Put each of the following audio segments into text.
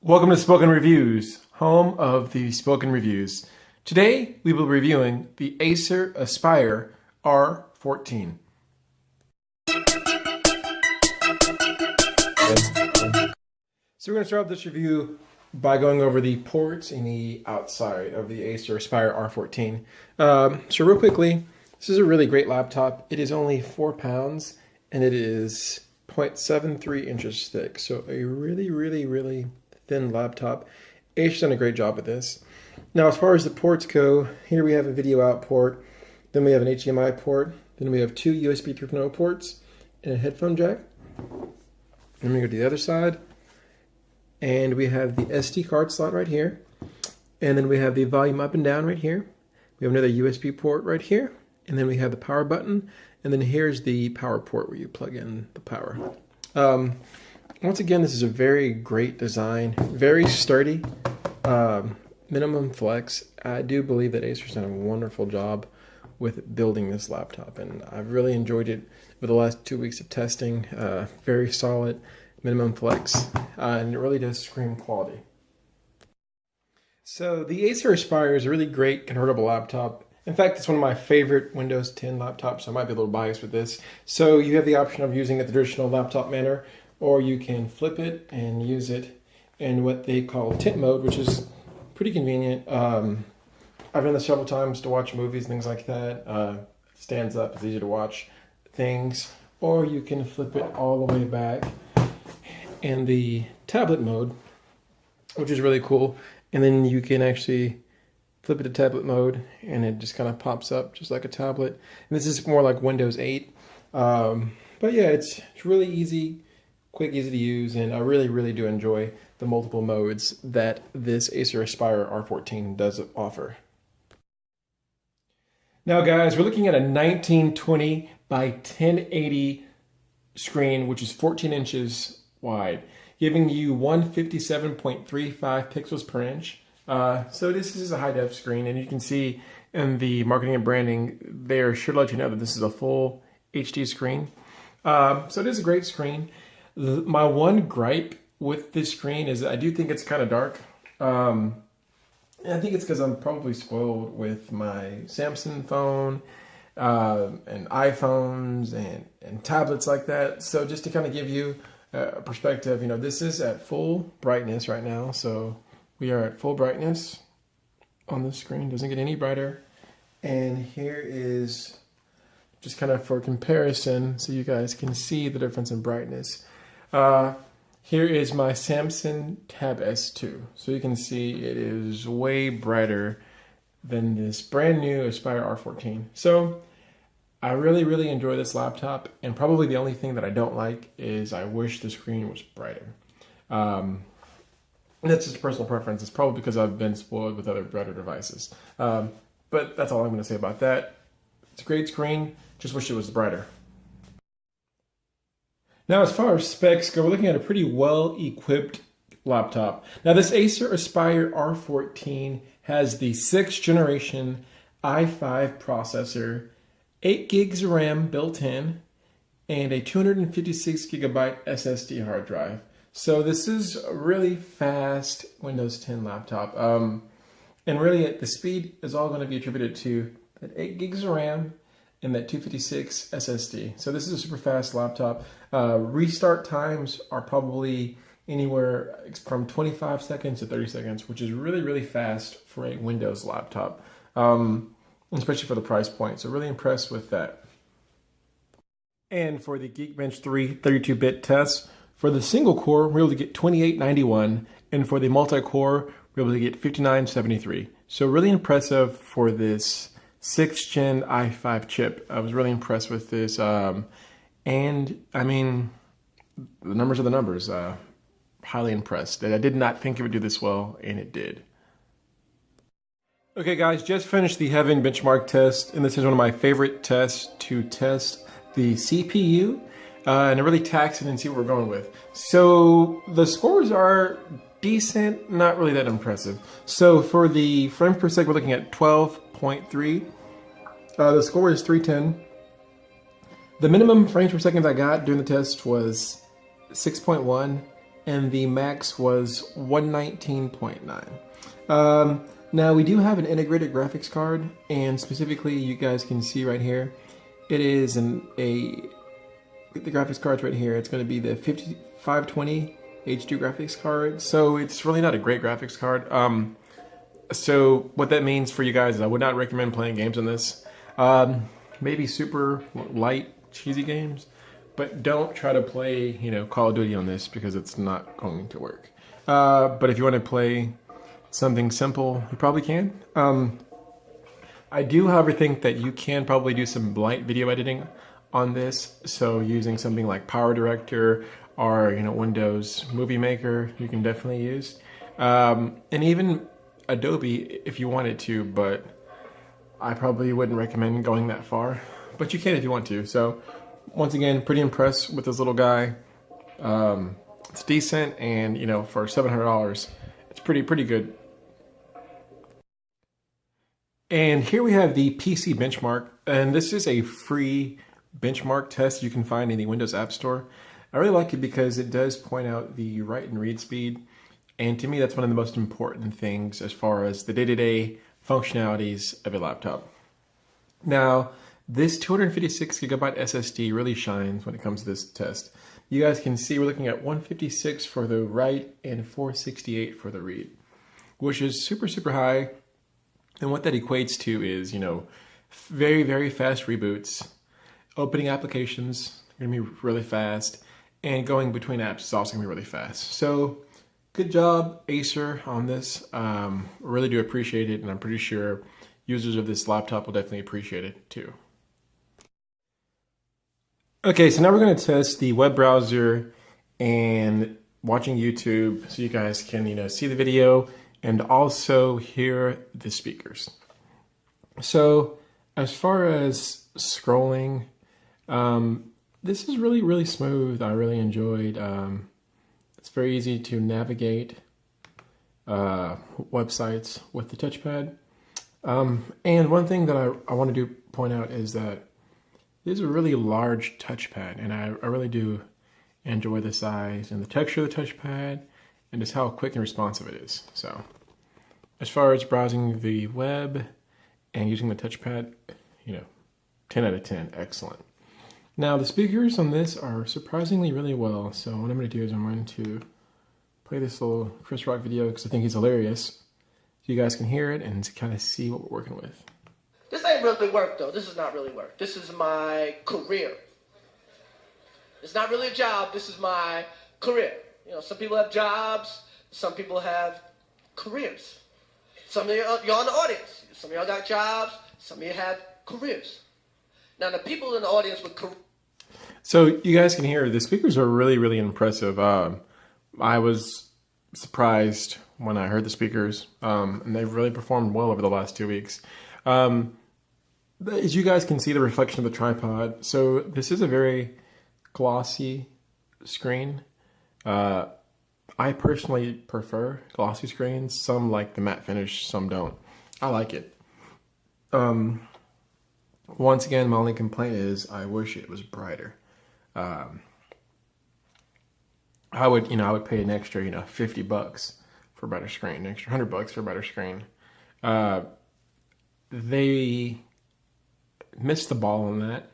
Welcome to Spoken Reviews, home of the Spoken Reviews. Today we will be reviewing the Acer Aspire R14. So we're going to start off this review by going over the ports and the outside of the Acer Aspire R14. So real quickly, this is a really great laptop. It is only 4 pounds and it is 0.73 inches thick. So a really thin laptop. Acer's done a great job with this. Now, as far as the ports go, here we have a video out port, then we have an HDMI port, then we have 2 USB 3.0 ports and a headphone jack. Then we go to the other side, and we have the SD card slot right here, and then we have the volume up and down right here. We have another USB port right here, and then we have the power button, and then here's the power port where you plug in the power. Once again, this is a very great design, very sturdy, minimum flex. I do believe that Acer's done a wonderful job with building this laptop, and I've really enjoyed it for the last 2 weeks of testing. Very solid, minimum flex, and it really does scream quality. So the Acer Aspire is a really great convertible laptop. In fact, it's one of my favorite Windows 10 laptops, so I might be a little biased with this. So you have the option of using it the traditional laptop manner, or you can flip it and use it in what they call tint mode, which is pretty convenient. I've done this several times to watch movies, things like that. Stands up, it's easy to watch things. Or you can flip it all the way back in the tablet mode, which is really cool. And then you can actually flip it to tablet mode and it just kind of pops up just like a tablet. And this is more like Windows 8. But yeah, it's really easy, quick, easy to use, and I really do enjoy the multiple modes that this Acer Aspire R14 does offer. Now guys, we're looking at a 1920 by 1080 screen, which is 14 inches wide, giving you 157.35 pixels per inch. So this is a high-def screen, and you can see in the marketing and branding, they should let you know that this is a full HD screen. So it is a great screen. My one gripe with this screen is that I do think it's kind of dark. And I think it's because I'm probably spoiled with my Samsung phone and iPhones and tablets like that. So just to kind of give you a perspective, you know, this is at full brightness right now. So we are at full brightness on the screen. Doesn't get any brighter. And here is just kind of for comparison so you guys can see the difference in brightness. Here is my Samsung Tab S2. So you can see it is way brighter than this brand new Aspire R14. So I really enjoy this laptop, and probably the only thing that I don't like is I wish the screen was brighter. And that's just personal preference. It's probably because I've been spoiled with other brighter devices. But that's all I'm going to say about that. It's a great screen, just wish it was brighter. Now, as far as specs go, we're looking at a pretty well-equipped laptop. Now, this Acer Aspire R14 has the 6th generation i5 processor, 8 gigs of RAM built in, and a 256 gigabyte SSD hard drive. So this is a really fast Windows 10 laptop. And really, the speed is all going to be attributed to that 8 gigs of RAM and that 256 SSD. So this is a super fast laptop. Restart times are probably anywhere from 25 seconds to 30 seconds, which is really fast for a Windows laptop, especially for the price point. So really impressed with that. And for the Geekbench 3 32-bit test, for the single core, we're able to get 2891, and for the multi-core, we're able to get 5973. So really impressive for this 6th gen i5 chip. I was really impressed with this. And I mean, the numbers are the numbers. Highly impressed. I did not think it would do this well, and it did. Okay guys, just finished the Heaven benchmark test, and this is one of my favorite tests to test the CPU and really tax it and see what we're going with. So the scores are decent, not really that impressive. So for the frames per second, we're looking at 12.3. The score is 310. The minimum frames per second I got during the test was 6.1, and the max was 119.9. Now we do have an integrated graphics card, and specifically you guys can see right here, it is the graphics card's right here. It's going to be the 5520 HD graphics card. So it's really not a great graphics card. So what that means for you guys is I would not recommend playing games on this. Maybe super light, cheesy games, but don't try to play, Call of Duty on this because it's not going to work. But if you want to play something simple, you probably can. I do, however, think that you can probably do some light video editing on this. So using something like Power Director or Windows Movie Maker, you can definitely use, and even Adobe if you wanted to. But I probably wouldn't recommend going that far. But you can if you want to. So once again, pretty impressed with this little guy. It's decent, and for $700, it's pretty good. And here we have the PC benchmark, and this is a free benchmark test you can find in the Windows App Store. I really like it because it does point out the write and read speed, and to me that's one of the most important things as far as the day-to-day functionalities of a laptop. Now, this 256 gigabyte SSD really shines when it comes to this test. You guys can see we're looking at 156 for the write and 468 for the read, which is super high. And what that equates to is, very fast reboots. Opening applications are going to be really fast, and going between apps is also going to be really fast. So good job, Acer, on this. Really do appreciate it, and I'm pretty sure users of this laptop will definitely appreciate it too. Okay, so now we're going to test the web browser and watching YouTube so you guys can, see the video and also hear the speakers. So as far as scrolling, this is really smooth. I really enjoyed. It's very easy to navigate websites with the touchpad. And one thing that I wanted to point out is that this is a really large touchpad, and I really do enjoy the size and the texture of the touchpad and just how quick and responsive it is. So as far as browsing the web and using the touchpad, 10 out of 10, excellent. Now the speakers on this are surprisingly really well. So what I'm going to do is I'm going to play this little Chris Rock video because I think he's hilarious. So you guys can hear it and kind of see what we're working with. This ain't really work though. This is not really work. This is my career. It's not really a job. This is my career. Some people have jobs. Some people have careers. Some of y'all in the audience. Some of y'all got jobs. Some of you have careers. Now the people in the audience with careers. So you guys can hear the speakers are really impressive. I was surprised when I heard the speakers, and they've really performed well over the last 2 weeks. As you guys can see the reflection of the tripod, so this is a very glossy screen. I personally prefer glossy screens. Some like the matte finish, some don't. I like it. Once again, my only complaint is I wish it was brighter. I would pay an extra, $50 for a better screen, an extra $100 for a better screen. They missed the ball on that,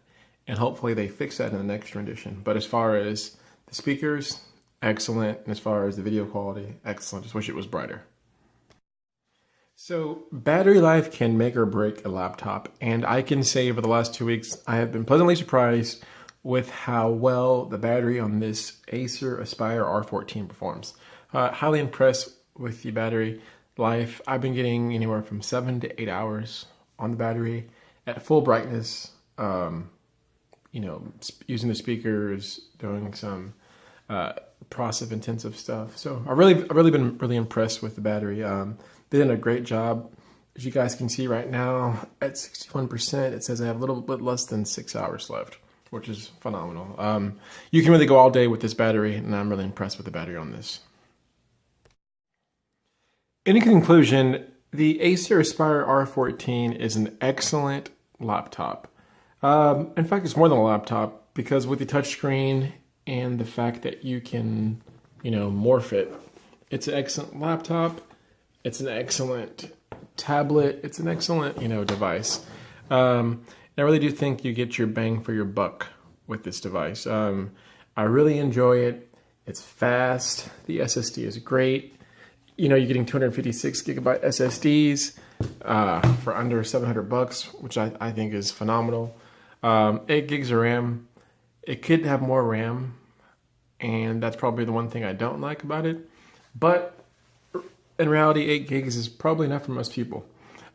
and hopefully they fix that in the next rendition. But as far as the speakers, excellent. And as far as the video quality, excellent. Just wish it was brighter. So battery life can make or break a laptop, and I can say over the last 2 weeks, I have been pleasantly surprised with how well the battery on this Acer Aspire R14 performs. Highly impressed with the battery life. I've been getting anywhere from 7 to 8 hours on the battery at full brightness, using the speakers, doing some process intensive stuff. So I've really been really impressed with the battery. They did a great job. As you guys can see right now, at 61%, it says I have a little bit less than 6 hours left, which is phenomenal. You can really go all day with this battery, and I'm really impressed with the battery on this. In conclusion, the Acer Aspire R14 is an excellent laptop. In fact, it's more than a laptop, because with the touchscreen and the fact that you can morph it. It's an excellent laptop. It's an excellent tablet. It's an excellent, device. I really do think you get your bang for your buck with this device. I really enjoy it. It's fast. The SSD is great. You're getting 256 gigabyte SSDs for under $700, which I think is phenomenal. 8 gigs of RAM. It could have more RAM, and that's probably the one thing I don't like about it. But in reality, 8 gigs is probably enough for most people.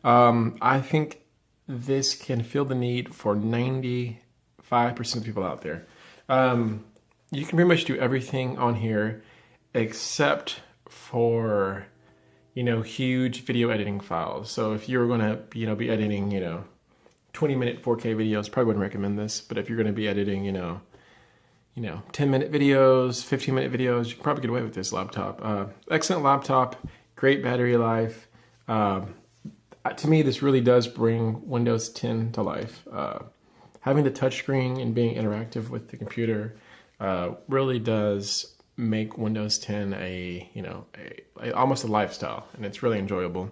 I think this can fill the need for 95% of people out there. You can pretty much do everything on here except for, huge video editing files. So if you're going to, be editing, 20-minute 4K videos, probably wouldn't recommend this. But if you're going to be editing, 10-minute videos, 15-minute videos, you can probably get away with this laptop. Excellent laptop, great battery life. To me, this really does bring Windows 10 to life. Having the touchscreen and being interactive with the computer really does make Windows 10 almost a lifestyle, and it's really enjoyable.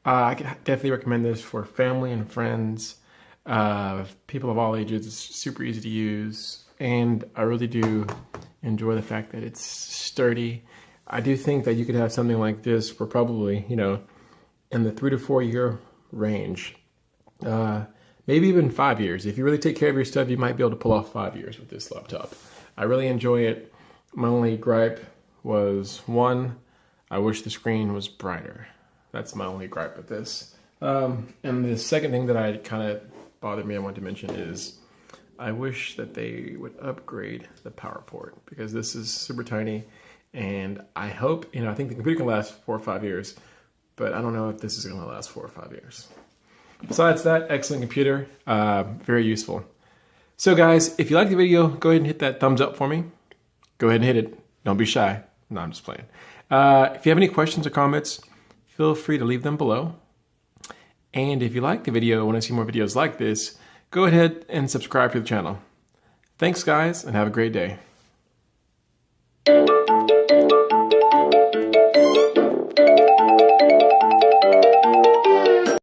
I could definitely recommend this for family and friends, people of all ages. It's super easy to use, and I really do enjoy the fact that it's sturdy. I do think that you could have something like this for probably, in the 3 to 4 year range. Maybe even 5 years. If you really take care of your stuff, you might be able to pull off 5 years with this laptop. I really enjoy it. My only gripe was, one, I wish the screen was brighter. That's my only gripe with this. And the second thing that I kind of bothered me I wanted to mention is I wish that they would upgrade the power port, because this is super tiny, and I hope, I think the computer can last 4 or 5 years, but I don't know if this is going to last 4 or 5 years. Besides that, excellent computer, very useful. So guys, if you like the video, go ahead and hit that thumbs up for me. Go ahead and hit it. Don't be shy. No, I'm just playing. If you have any questions or comments, feel free to leave them below. And if you like the video and want to see more videos like this, go ahead and subscribe to the channel. Thanks guys, and have a great day.